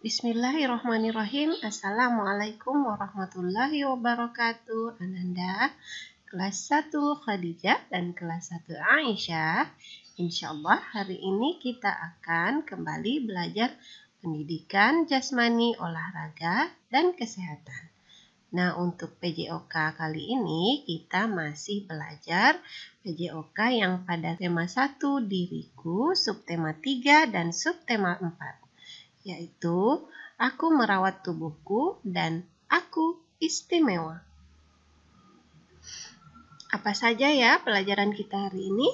Bismillahirrahmanirrahim. Assalamualaikum warahmatullahi wabarakatuh. Ananda, kelas 1 Khadijah dan kelas 1 Aisyah. Insya Allah hari ini kita akan kembali belajar pendidikan jasmani, olahraga, dan kesehatan. Nah, untuk PJOK kali ini kita masih belajar PJOK yang pada tema 1 diriku, subtema 3 dan subtema 4. Yaitu aku merawat tubuhku dan aku istimewa. Apa saja ya pelajaran kita hari ini?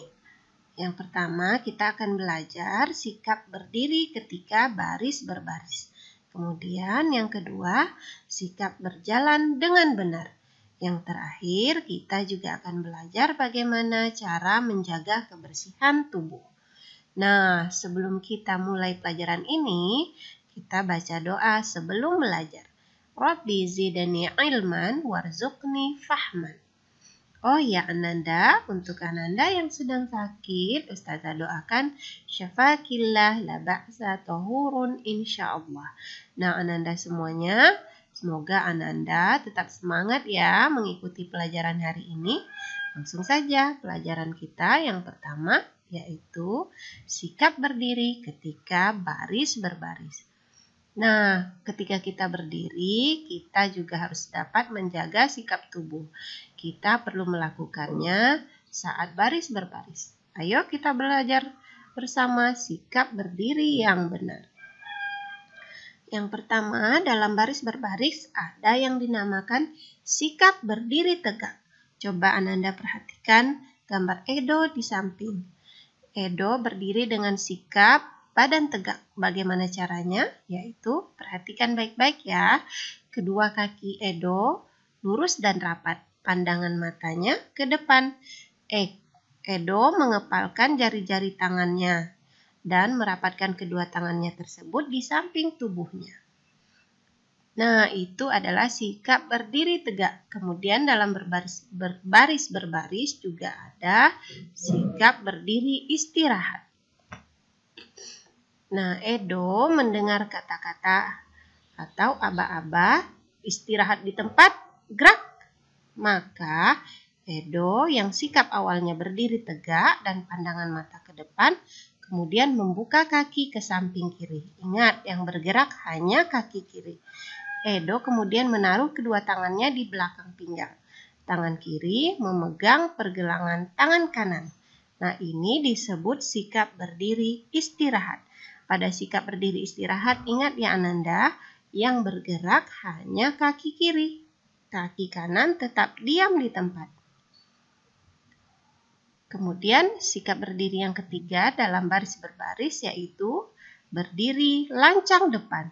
Yang pertama, kita akan belajar sikap berdiri ketika baris berbaris. Kemudian yang kedua, sikap berjalan dengan benar. Yang terakhir, kita juga akan belajar bagaimana cara menjaga kebersihan tubuh. Nah, sebelum kita mulai pelajaran ini, kita baca doa sebelum belajar. Rabbi zidni ilman warzuqni fahman. Oh ya Ananda, untuk Ananda yang sedang sakit, Ustazah doakan syafakillah la ba'sa tahurun insyaallah. Nah, Ananda semuanya, semoga Ananda tetap semangat ya mengikuti pelajaran hari ini. Langsung saja pelajaran kita yang pertama, yaitu sikap berdiri ketika baris berbaris. Nah, ketika kita berdiri, kita juga harus dapat menjaga sikap tubuh. Kita perlu melakukannya saat baris berbaris. Ayo kita belajar bersama sikap berdiri yang benar. Yang pertama, dalam baris berbaris ada yang dinamakan sikap berdiri tegak. Coba Ananda perhatikan gambar Edo di samping. Edo berdiri dengan sikap badan tegak. Bagaimana caranya? Yaitu, perhatikan baik-baik ya. Kedua kaki Edo lurus dan rapat. Pandangan matanya ke depan. Edo mengepalkan jari-jari tangannya dan merapatkan kedua tangannya tersebut di samping tubuhnya. Nah, itu adalah sikap berdiri tegak. Kemudian dalam berbaris berbaris juga ada sikap berdiri istirahat. Nah, Edo mendengar kata-kata atau aba-aba istirahat di tempat, gerak. Maka Edo yang sikap awalnya berdiri tegak dan pandangan mata ke depan, kemudian membuka kaki ke samping kiri. Ingat, yang bergerak hanya kaki kiri. Edo kemudian menaruh kedua tangannya di belakang pinggang. Tangan kiri memegang pergelangan tangan kanan. Nah, ini disebut sikap berdiri istirahat. Pada sikap berdiri istirahat, ingat ya Ananda, yang bergerak hanya kaki kiri. Kaki kanan tetap diam di tempat. Kemudian sikap berdiri yang ketiga dalam baris berbaris yaitu berdiri lancang depan.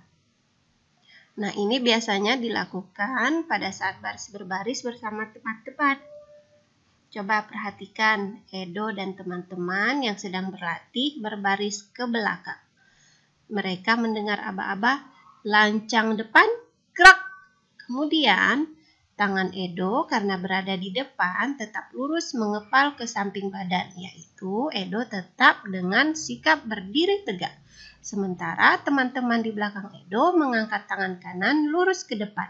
Nah, ini biasanya dilakukan pada saat baris berbaris bersama teman-teman. Coba perhatikan Edo dan teman-teman yang sedang berlatih berbaris ke belakang. Mereka mendengar aba-aba lancang depan, gerak. Kemudian tangan Edo karena berada di depan tetap lurus mengepal ke samping badan, yaitu Edo tetap dengan sikap berdiri tegak. Sementara teman-teman di belakang Edo mengangkat tangan kanan lurus ke depan.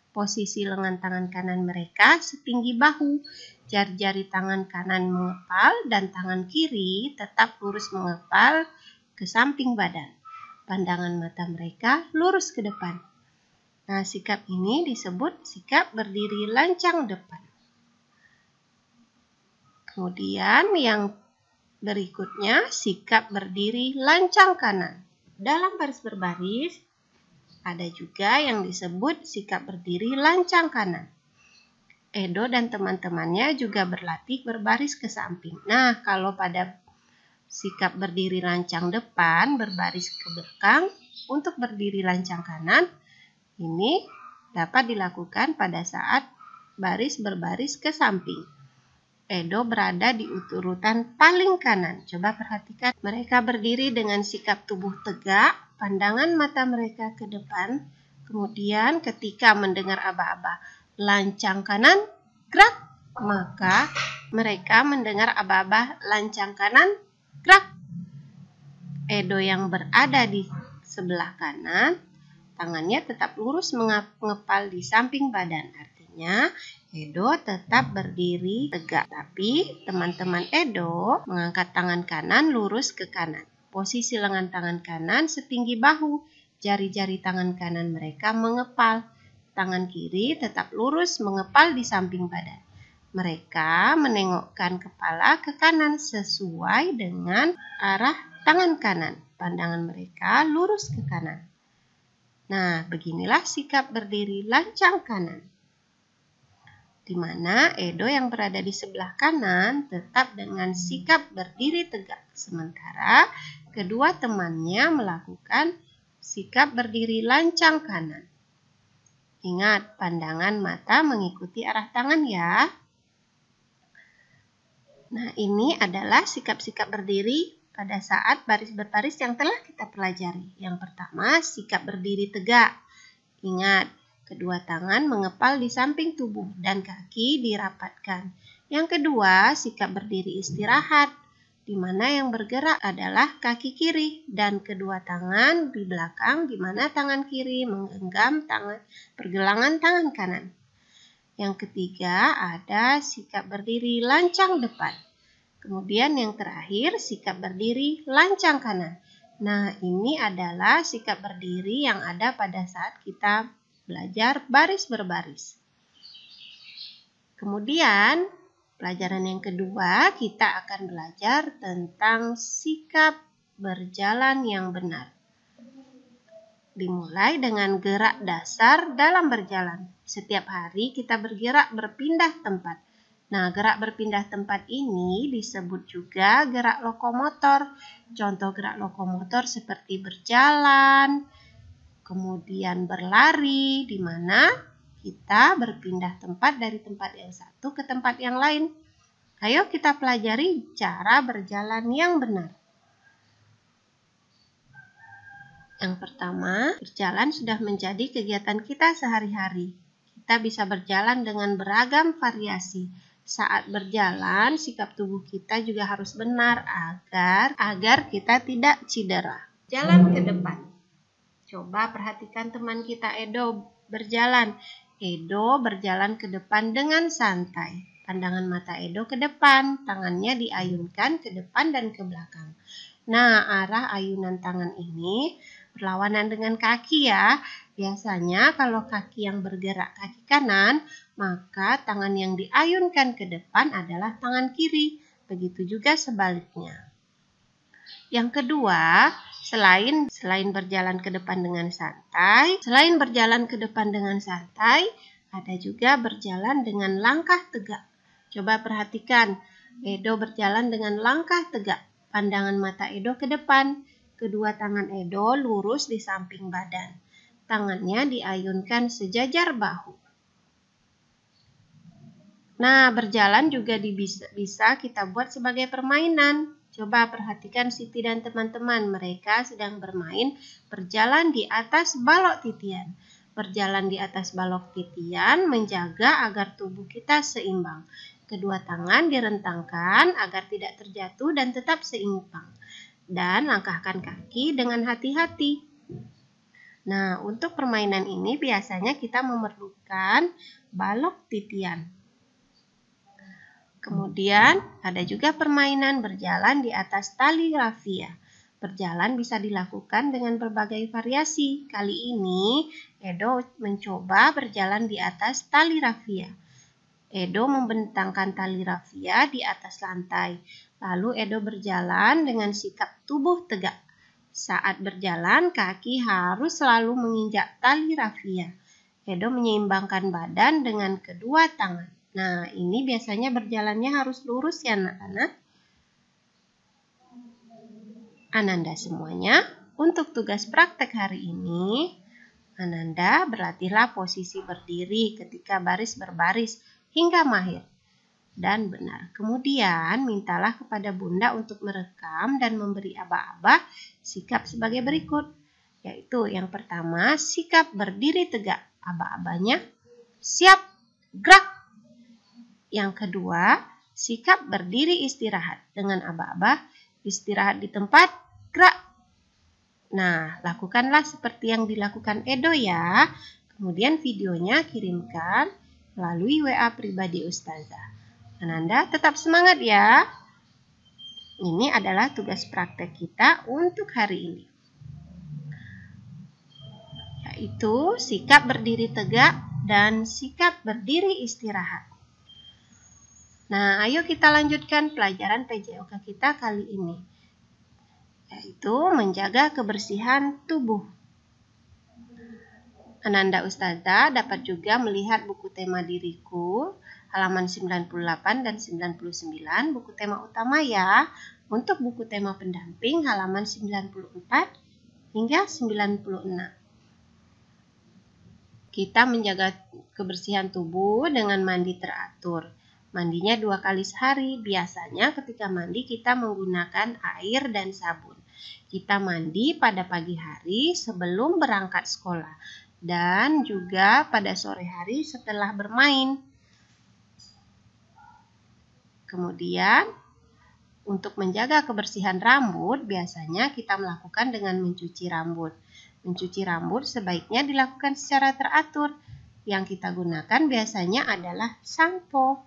Posisi lengan tangan kanan mereka setinggi bahu. Jari-jari tangan kanan mengepal dan tangan kiri tetap lurus mengepal ke samping badan. Pandangan mata mereka lurus ke depan. Nah, sikap ini disebut sikap berdiri lancang depan. Kemudian yang berikutnya sikap berdiri lancang kanan. Dalam baris berbaris ada juga yang disebut sikap berdiri lancang kanan. Edo dan teman-temannya juga berlatih berbaris ke samping. Nah, kalau pada sikap berdiri lancang depan, berbaris ke belakang, untuk berdiri lancang kanan, ini dapat dilakukan pada saat baris berbaris ke samping. Edo berada di urutan paling kanan. Coba perhatikan, mereka berdiri dengan sikap tubuh tegak, pandangan mata mereka ke depan. Kemudian ketika mendengar aba-aba lancang kanan, gerak. Maka mereka mendengar aba-aba lancang kanan, gerak. Edo yang berada di sebelah kanan Tangannya tetap lurus mengepal di samping badan. Artinya Edo tetap berdiri tegak. Tapi teman-teman Edo mengangkat tangan kanan lurus ke kanan. Posisi lengan tangan kanan setinggi bahu. Jari-jari tangan kanan mereka mengepal. Tangan kiri tetap lurus mengepal di samping badan. Mereka menengokkan kepala ke kanan sesuai dengan arah tangan kanan. Pandangan mereka lurus ke kanan. Nah, beginilah sikap berdiri lancang kanan. Di mana Edo yang berada di sebelah kanan tetap dengan sikap berdiri tegak. Sementara kedua temannya melakukan sikap berdiri lancang kanan. Ingat, pandangan mata mengikuti arah tangan ya. Nah, ini adalah sikap-sikap berdiri pada saat baris berbaris yang telah kita pelajari. Yang pertama, sikap berdiri tegak. Ingat, kedua tangan mengepal di samping tubuh dan kaki dirapatkan. Yang kedua, sikap berdiri istirahat, di mana yang bergerak adalah kaki kiri dan kedua tangan di belakang, di mana tangan kiri menggenggam pergelangan tangan kanan. Yang ketiga, ada sikap berdiri lancang depan. Kemudian yang terakhir, sikap berdiri lancang kanan. Nah, ini adalah sikap berdiri yang ada pada saat kita belajar baris berbaris. Kemudian, pelajaran yang kedua, kita akan belajar tentang sikap berjalan yang benar. Dimulai dengan gerak dasar dalam berjalan. Setiap hari kita bergerak berpindah tempat. Nah, gerak berpindah tempat ini disebut juga gerak lokomotor. Contoh gerak lokomotor seperti berjalan, kemudian berlari, di mana kita berpindah tempat dari tempat yang satu ke tempat yang lain. Ayo kita pelajari cara berjalan yang benar. Yang pertama, berjalan sudah menjadi kegiatan kita sehari-hari. Kita bisa berjalan dengan beragam variasi. Saat berjalan, sikap tubuh kita juga harus benar agar kita tidak cedera. Jalan ke depan. Coba perhatikan teman kita Edo berjalan. Edo berjalan ke depan dengan santai. Pandangan mata Edo ke depan, tangannya diayunkan ke depan dan ke belakang. Nah, arah ayunan tangan ini berlawanan dengan kaki ya. Biasanya kalau kaki yang bergerak kaki kanan, maka tangan yang diayunkan ke depan adalah tangan kiri. Begitu juga sebaliknya. Yang kedua, selain berjalan ke depan dengan santai, ada juga berjalan dengan langkah tegak. Coba perhatikan, Edo berjalan dengan langkah tegak. Pandangan mata Edo ke depan. Kedua tangan Edo lurus di samping badan. Tangannya diayunkan sejajar bahu. Nah, berjalan juga bisa kita buat sebagai permainan. Coba perhatikan Siti dan teman-teman. Mereka sedang bermain berjalan di atas balok titian. Berjalan di atas balok titian menjaga agar tubuh kita seimbang. Kedua tangan direntangkan agar tidak terjatuh dan tetap seimbang. Dan langkahkan kaki dengan hati-hati. Nah, untuk permainan ini biasanya kita memerlukan balok titian. Kemudian ada juga permainan berjalan di atas tali rafia. Berjalan bisa dilakukan dengan berbagai variasi. Kali ini Edo mencoba berjalan di atas tali rafia. Edo membentangkan tali rafia di atas lantai. Lalu Edo berjalan dengan sikap tubuh tegak. Saat berjalan, kaki harus selalu menginjak tali rafia. Edo menyeimbangkan badan dengan kedua tangan. Nah, ini biasanya berjalannya harus lurus ya anak-anak. Ananda semuanya, untuk tugas praktek hari ini, Ananda berlatihlah posisi berdiri ketika baris berbaris hingga mahir dan benar. Kemudian mintalah kepada Bunda untuk merekam dan memberi aba-aba sikap sebagai berikut. Yaitu yang pertama, sikap berdiri tegak. Aba-abanya, siap, gerak. Yang kedua, sikap berdiri istirahat. Dengan aba-aba, istirahat di tempat, gerak. Nah, lakukanlah seperti yang dilakukan Edo ya. Kemudian videonya kirimkan melalui WA pribadi Ustazah. Ananda tetap semangat ya. Ini adalah tugas praktek kita untuk hari ini. Yaitu sikap berdiri tegak dan sikap berdiri istirahat. Nah, ayo kita lanjutkan pelajaran PJOK kita kali ini. Yaitu menjaga kebersihan tubuh. Ananda Ustazah dapat juga melihat buku tema diriku halaman 98 dan 99 buku tema utama ya. Untuk buku tema pendamping halaman 94 hingga 96. Kita menjaga kebersihan tubuh dengan mandi teratur. Mandinya 2 kali sehari. Biasanya ketika mandi kita menggunakan air dan sabun. Kita mandi pada pagi hari sebelum berangkat sekolah. Dan juga pada sore hari setelah bermain. Kemudian, untuk menjaga kebersihan rambut, biasanya kita melakukan dengan mencuci rambut. Mencuci rambut sebaiknya dilakukan secara teratur. Yang kita gunakan biasanya adalah sampo.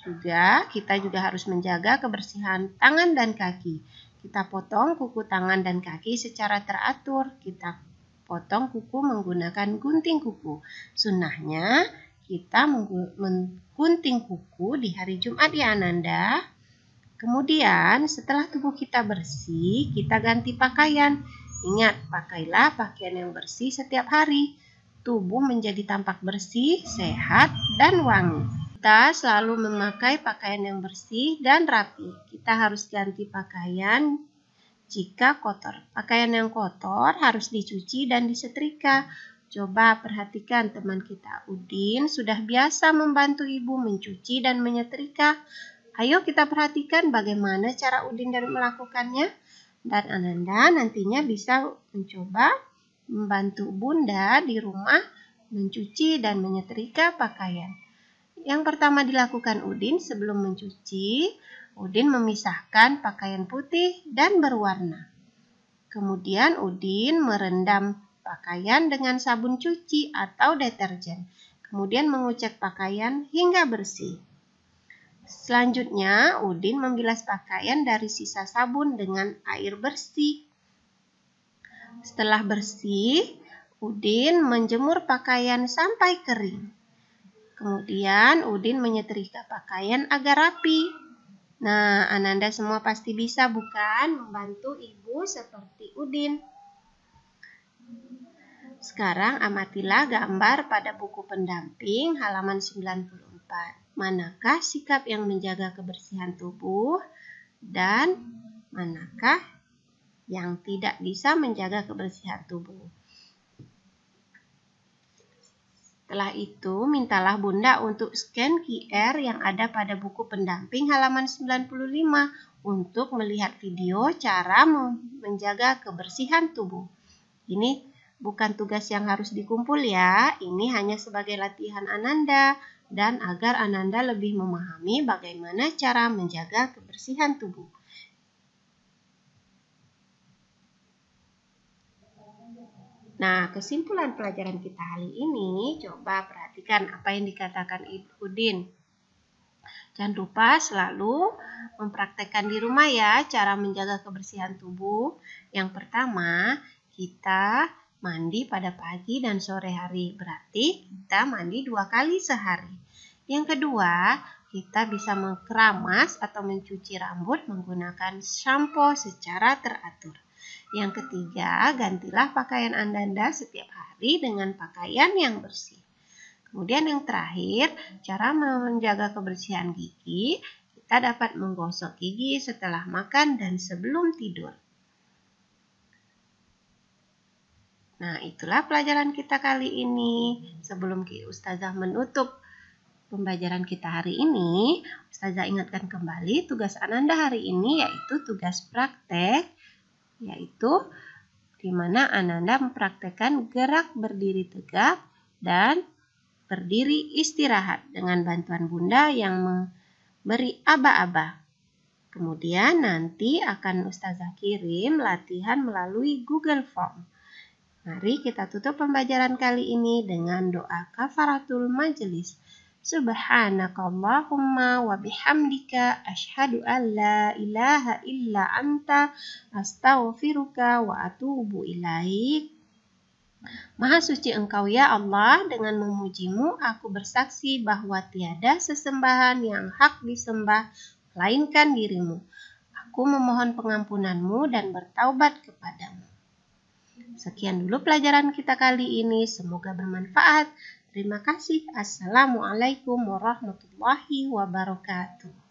Kita juga harus menjaga kebersihan tangan dan kaki. Kita potong kuku tangan dan kaki secara teratur. Kita potong kuku menggunakan gunting kuku. Sunnahnya kita menggunting kuku di hari Jumat ya Ananda. Kemudian setelah tubuh kita bersih, kita ganti pakaian. Ingat, pakailah pakaian yang bersih setiap hari. Tubuh menjadi tampak bersih, sehat, dan wangi. Kita selalu memakai pakaian yang bersih dan rapi. Kita harus ganti pakaian jika kotor. Pakaian yang kotor harus dicuci dan disetrika. Coba perhatikan teman kita Udin sudah biasa membantu ibu mencuci dan menyetrika. Ayo kita perhatikan bagaimana cara Udin melakukannya. Dan Ananda nantinya bisa mencoba membantu Bunda di rumah mencuci dan menyetrika pakaian. Yang pertama dilakukan Udin sebelum mencuci, Udin memisahkan pakaian putih dan berwarna. Kemudian Udin merendam pakaian dengan sabun cuci atau deterjen. Kemudian mengucek pakaian hingga bersih. Selanjutnya, Udin membilas pakaian dari sisa sabun dengan air bersih. Setelah bersih, Udin menjemur pakaian sampai kering. Kemudian, Udin menyetrika pakaian agar rapi. Nah, Ananda semua pasti bisa bukan membantu ibu seperti Udin. Sekarang amatilah gambar pada buku pendamping halaman 94. Manakah sikap yang menjaga kebersihan tubuh dan manakah yang tidak bisa menjaga kebersihan tubuh. Setelah itu, mintalah Bunda untuk scan QR yang ada pada buku pendamping halaman 95 untuk melihat video cara menjaga kebersihan tubuh. Ini bukan tugas yang harus dikumpul ya, ini hanya sebagai latihan Ananda dan agar Ananda lebih memahami bagaimana cara menjaga kebersihan tubuh. Nah, kesimpulan pelajaran kita hari ini, coba perhatikan apa yang dikatakan Udin. Jangan lupa selalu mempraktekkan di rumah ya cara menjaga kebersihan tubuh. Yang pertama, kita mandi pada pagi dan sore hari. Berarti kita mandi 2 kali sehari. Yang kedua, kita bisa mengkeramas atau mencuci rambut menggunakan sampo secara teratur. Yang ketiga, gantilah pakaian Ananda setiap hari dengan pakaian yang bersih. Kemudian yang terakhir, cara menjaga kebersihan gigi, kita dapat menggosok gigi setelah makan dan sebelum tidur. Nah, itulah pelajaran kita kali ini. Sebelum Ustazah menutup pembelajaran kita hari ini, Ustazah ingatkan kembali tugas Ananda hari ini yaitu tugas praktek, yaitu di mana Ananda mempraktekkan gerak berdiri tegak dan berdiri istirahat dengan bantuan Bunda yang memberi aba-aba. Kemudian nanti akan Ustazah kirim latihan melalui Google Form. Mari kita tutup pembelajaran kali ini dengan doa kafaratul majelis. Subhanakallahumma wa bihamdika asyhadu an la ilaha illa anta astaghfiruka wa atubu ilaik. Maha suci Engkau ya Allah, dengan memujimu aku bersaksi bahwa tiada sesembahan yang hak disembah melainkan dirimu. Aku memohon pengampunanmu dan bertaubat kepadamu. Sekian dulu pelajaran kita kali ini, semoga bermanfaat. Terima kasih. Assalamualaikum warahmatullahi wabarakatuh.